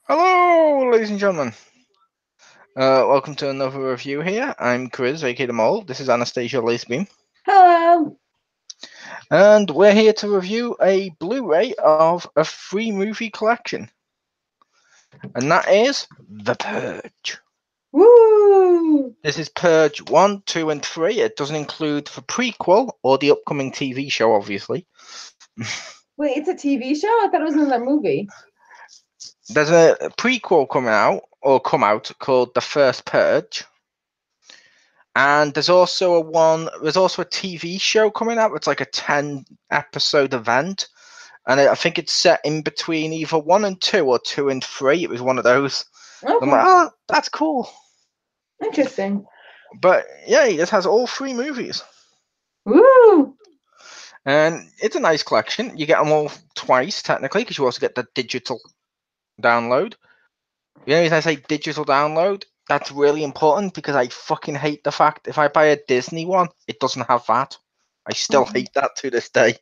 Hello, ladies and gentlemen. Welcome to another review here. I'm Chris, aka the Mole. This is Anastasia Lesbian. Hello. And we're here to review a Blu-ray of a free movie collection. And that is The Purge. Woo! This is Purge 1, 2, and 3. It doesn't include the prequel or the upcoming TV show, obviously. Wait, it's a TV show? I thought it was another movie. There's a prequel come out called The First Purge. And there's also a TV show coming out. It's like a 10-episode event, and I think it's set in between either 1 and 2 or 2 and 3. It was one of those. Okay. I'm like, oh, that's cool. Interesting. But yeah, this has all 3 movies, Woo! and it's a nice collection. You get them all twice technically, because you also get the digital download. The only reason I say digital download, that's really important, because I fucking hate the fact if I buy a Disney one, it doesn't have that. I still hate that to this day.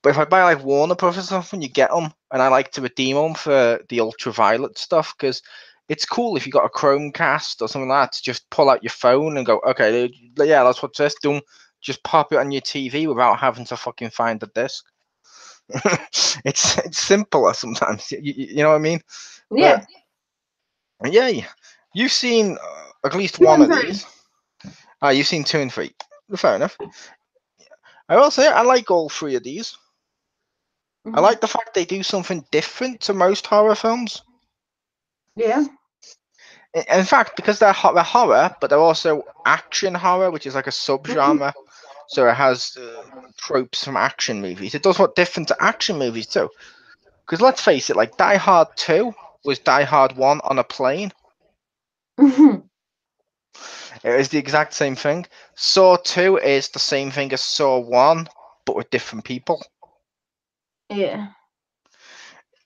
But if I buy like Warner Bros. Or something, you get them, and I like to redeem them for the ultraviolet stuff, because it's cool if you got a Chromecast or something like that to just pull out your phone and go, okay, yeah, let's watch this. Just pop it on your TV without having to fucking find the disc. it's simpler sometimes. You know what I mean? Yeah. But yeah, you've seen at least 2 one and of 3. these. You've seen 2 and 3. Fair enough. I will say I like all 3 of these. I like the fact they do something different to most horror films. Yeah. In fact, because they're horror, but they're also action horror, which is like a subgenre. So it has tropes from action movies. It does what different to action movies too. Because let's face it, like Die Hard 2 was Die Hard 1 on a plane. It is the exact same thing. Saw 2 is the same thing as Saw 1, but with different people. Yeah.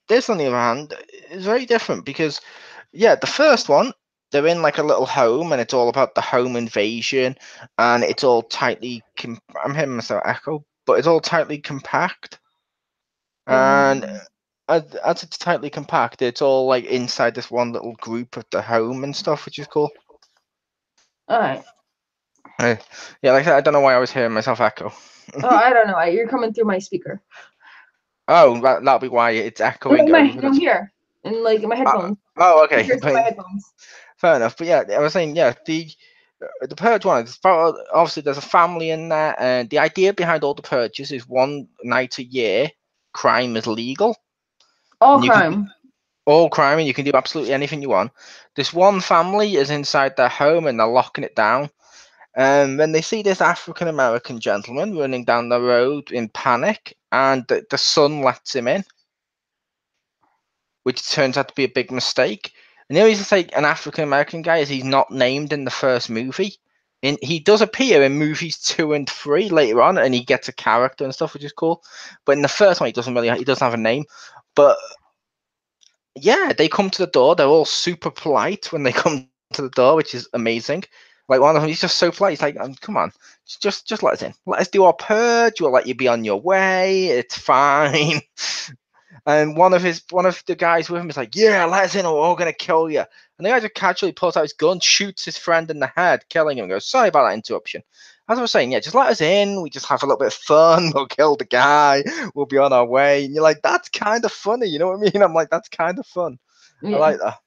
This, on the other hand, is very different because, yeah, the first one, they're in like a little home and it's all about the home invasion and it's all tightly. I'm hearing myself echo, but it's all tightly compact. And as it's tightly compact, it's all like inside this one little group of the home and stuff, which is cool. Alright. Yeah, like I don't know why I was hearing myself echo. Oh, I don't know. You're coming through my speaker. Oh, that'll be why it's echoing over I'm this. here. And like in my headphones. Oh, okay. Speakers in my headphones. Fair enough. But yeah, I was saying, yeah, the Purge one is obviously there's a family in there, and the idea behind all the purges is one night a year, crime is legal. All And you can crime. all crime, and you can do absolutely anything you want. This one family is inside their home, and they're locking it down. And then they see this African American gentleman running down the road in panic, and the son lets him in, which turns out to be a big mistake. And the only reason I say an African American guy is he's not named in the first movie. He does appear in movies 2 and 3 later on, and he gets a character and stuff, which is cool. But in the first one, he doesn't have a name. But yeah, they come to the door. They're all super polite when they come to the door, which is amazing. Like one of them, he's just so polite. He's like, "Come on, just let us in. Let us do our purge. We'll let you be on your way. It's fine." And one of the guys with him is like, "Yeah, let us in, or we're all gonna kill you." And the guy just casually pulls out his gun, shoots his friend in the head, killing him. And goes, "Sorry about that interruption." As I was saying, yeah, just let us in. We just have a little bit of fun. We'll kill the guy. We'll be on our way. And you're like, that's kind of funny. You know what I mean? I'm like, that's kind of fun. I Yeah. like that.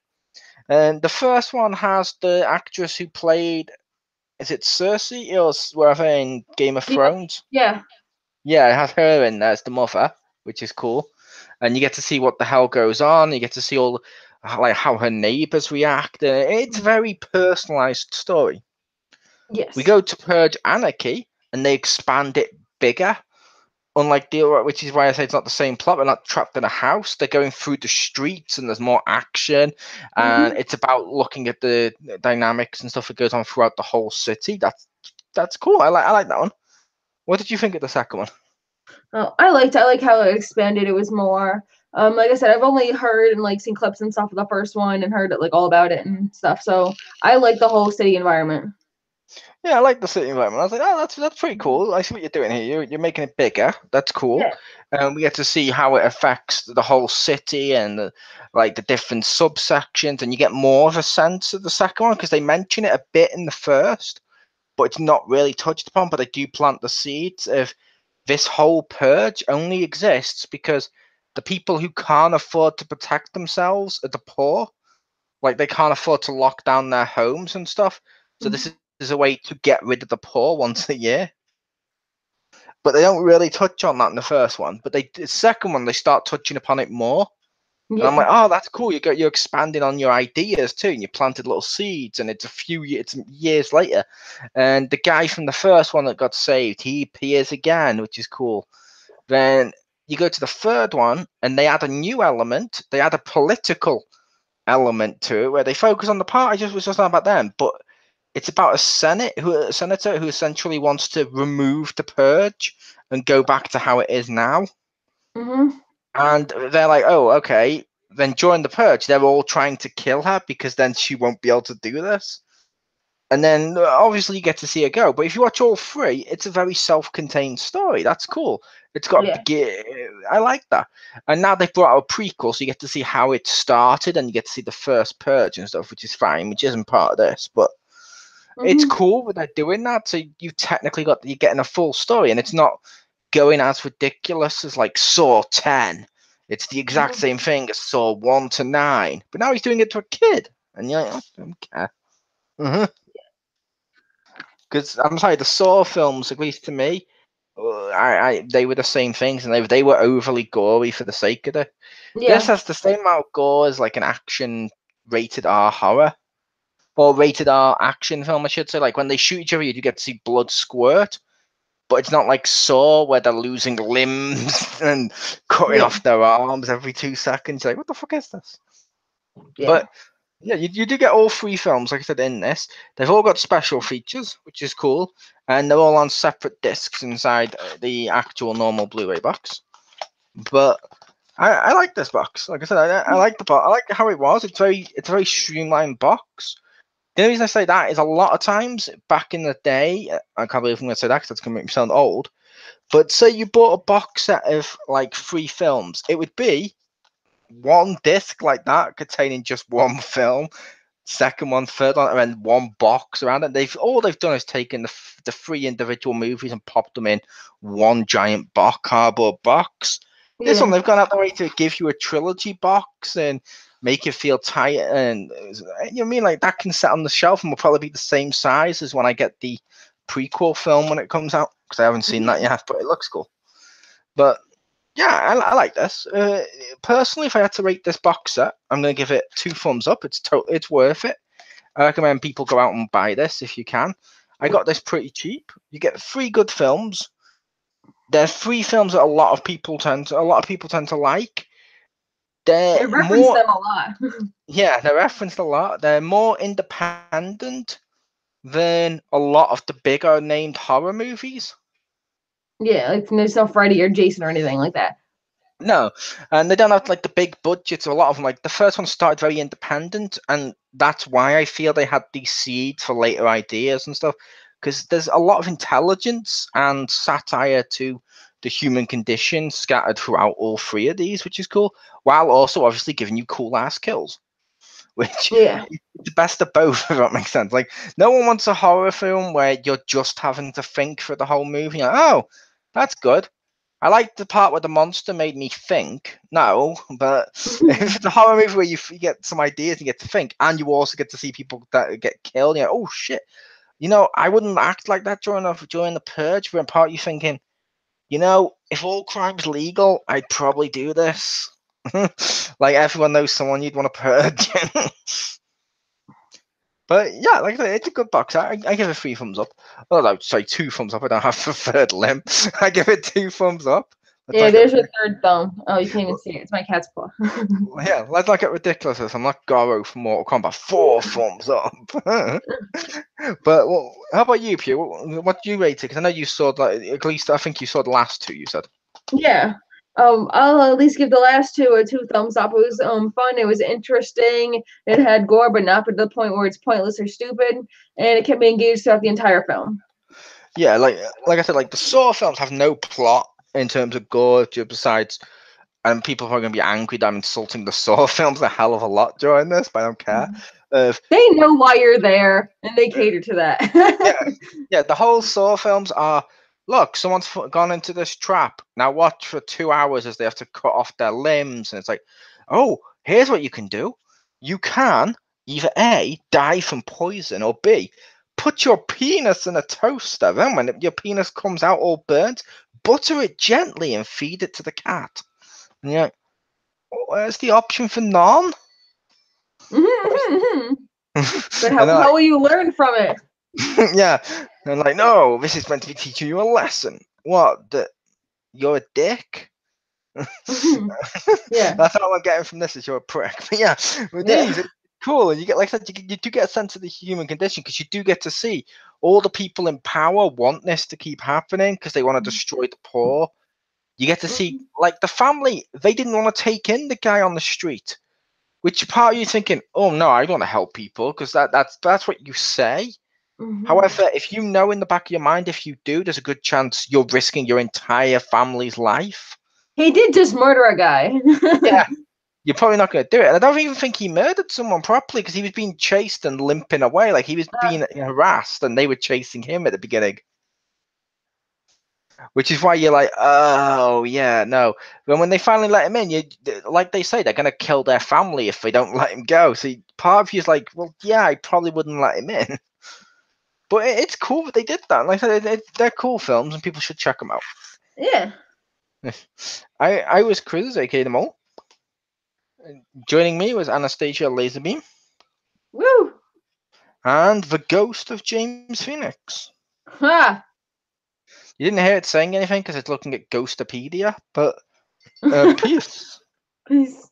And the first one has the actress who played, is it Cersei or whatever in Game of Thrones? Yeah. Yeah, it has her in there as the mother, which is cool. And you get to see what the hell goes on. You get to see all like how her neighbors react. It's a very personalized story. We Yes. go to Purge Anarchy, and they expand it bigger. Unlike the other, which is why I say it's not the same plot. They're not trapped in a house. They're going through the streets, and there's more action. And it's about looking at the dynamics and stuff that goes on throughout the whole city. That's cool. I like that one. What did you think of the second one? Oh, I like how it expanded. It was more like I said, I've only heard and like seen clips and stuff of the first one and heard like all about it and stuff. So I like the whole city environment. Yeah, I like the city environment. I was like, oh, that's pretty cool. I see what you're doing here. You're making it bigger. That's cool. Yeah. And we get to see how it affects the whole city and like the different subsections, and you get more of a sense of the second one because they mention it a bit in the first, but it's not really touched upon. But they do plant the seeds of this whole purge only exists because the people who can't afford to protect themselves are the poor. Like they can't afford to lock down their homes and stuff. So this is a way to get rid of the poor once a year. But they don't really touch on that in the first one. But the second one, they start touching upon it more. And I'm Yeah. like, oh, that's cool. You're expanding on your ideas too, and you planted little seeds. And it's years later, and the guy from the first one that got saved, he appears again, which is cool. Then you go to the third one, and they add a new element. They add a political element to it where they focus on the part. Was just not about them, but it's about a senator who essentially wants to remove the purge and go back to how it is now. Mm-hmm. And they're like, oh, okay. Then during the purge, they're all trying to kill her because then she won't be able to do this. And then obviously you get to see her go. But if you watch all three, it's a very self-contained story. That's cool. It's got Yeah. I like that. And now they've brought out a prequel, so you get to see how it started, and you get to see the first purge and stuff, which is fine, which isn't part of this. But it's Mm-hmm. cool that they're doing that. So you've technically you're getting a full story, and it's not going as ridiculous as like Saw 10. It's the exact same thing as Saw 1 to 9, but now he's doing it to a kid, and you're like, oh, I don't care. Because I'm sorry, the Saw films, at least to me, they were the same things, and they were overly gory for the sake of it. This Yeah. has the same amount of gore as like an action rated R horror or rated R action film, I should say. Like when they shoot each other, you do get to see blood squirt, but it's not like Saw where they're losing limbs and cutting Yeah. off their arms every 2 seconds. You're like, what the fuck is this? Yeah. But yeah, you do get all three films, like I said, in this. They've all got special features, which is cool, and they're all on separate discs inside the actual normal Blu-ray box. But I like this box. Like I said, I like the box. I like how it was. It's a very streamlined box. The only reason I say that is a lot of times back in the day, I can't believe I'm going to say that because that's going to make me sound old. But say you bought a box set of like 3 films, it would be one disc like that containing just one film, second one, third one, and then one box around it. They've done is taken the 3 individual movies and popped them in one giant cardboard box. This one Yeah. they've gone out the way to give you a trilogy box and make it feel tight, and you know what I mean, like that can sit on the shelf and will probably be the same size as when I get the prequel film when it comes out, because I haven't seen that yet, but it looks cool. But yeah, I like this. Personally, if I had to rate this box set, I'm going to give it 2 thumbs up. It's worth it. I recommend people go out and buy this if you can. I got this pretty cheap. You get 3 good films. There's 3 films that a lot of people tend to like. They They're reference more, them a lot. yeah, they're referenced a lot. They're more independent than a lot of the bigger named horror movies. Yeah, like there's no Freddy or Jason or anything like that. No, and they don't have like the big budgets. A lot of them, like the first one, started very independent, and that's why I feel they had these seeds for later ideas and stuff. Because there's a lot of intelligence and satire to the human condition scattered throughout all 3 of these, which is cool. While also obviously giving you cool ass kills, which Yeah. is the best of both. If that makes sense. Like no one wants a horror film where you're just having to think for the whole movie. Like, oh, that's good. I like the part where the monster made me think. No, but if it's a horror movie where you get some ideas and you get to think, and you also get to see people that get killed, you're like, oh shit. You know, I wouldn't act like that during the purge. But in part, you're thinking, you know, if all crime's legal, I'd probably do this. Like everyone knows someone you'd want to purge. But yeah, like I said, it's a good box. I give it 3 thumbs up. Oh no, sorry, 2 thumbs up. I don't have a third limb. I give it 2 thumbs up. Let's Yeah, not get there's your third thumb. Oh, you can't even see it. It's my cat's paw. yeah, let's not get ridiculous. I'm not Garo from Mortal Kombat. 4 thumbs up. But well, how about you, Pew? What do you rate it? Because I know you saw like at least I think you saw the last 2. You said. Yeah. I'll at least give the last two a 2 thumbs up. It was fun. It was interesting. It had gore, but not to the point where it's pointless or stupid. And it kept me engaged throughout the entire film. Yeah, like I said, like the Saw films have no plot in terms of gore, besides, and people are probably gonna be angry that I'm insulting the Saw films a hell of a lot during this, but I don't care. They know why you're there, and they cater to that. Yeah, the whole Saw films are, look, someone's gone into this trap. Now watch for 2 hours as they have to cut off their limbs, and it's like, oh, here's what you can do. You can either A, die from poison, or B, put your penis in a toaster. Then when your penis comes out all burnt, butter it gently and feed it to the cat. And you're like, where's the option for none? But how will you learn from it? Yeah, and like, no, this is meant to be teaching you a lesson. What? That you're a dick? Yeah. That's all I'm getting from this, is you're a prick. But yeah, with these, it's cool, and you get, like I said, you do get a sense of the human condition, because you do get to see all the people in power want this to keep happening because they want to destroy the poor. You get to see, like, the family, they didn't want to take in the guy on the street, which part of you thinking, oh no, I don't want to help people, because that's what you say. However, if you know in the back of your mind, if you do, there's a good chance you're risking your entire family's life. He did just murder a guy. Yeah, you're probably not going to do it. And I don't even think he murdered someone properly, because he was being chased and limping away. Like, he was being harassed and they were chasing him at the beginning. Which is why you're like, oh, yeah, no. But when they finally let him in, like they say, they're going to kill their family if they don't let him go. So part of you is like, well, yeah, I probably wouldn't let him in. But it's cool that they did that. Like I said, they're cool films and people should check them out. Yeah. I was Chriz, aka The Mole. Joining me was Anastasia Laserbeam. Woo! And the ghost of James Phoenix. Ha! You didn't hear it saying anything because it's looking at Ghostopedia, but peace. Peace.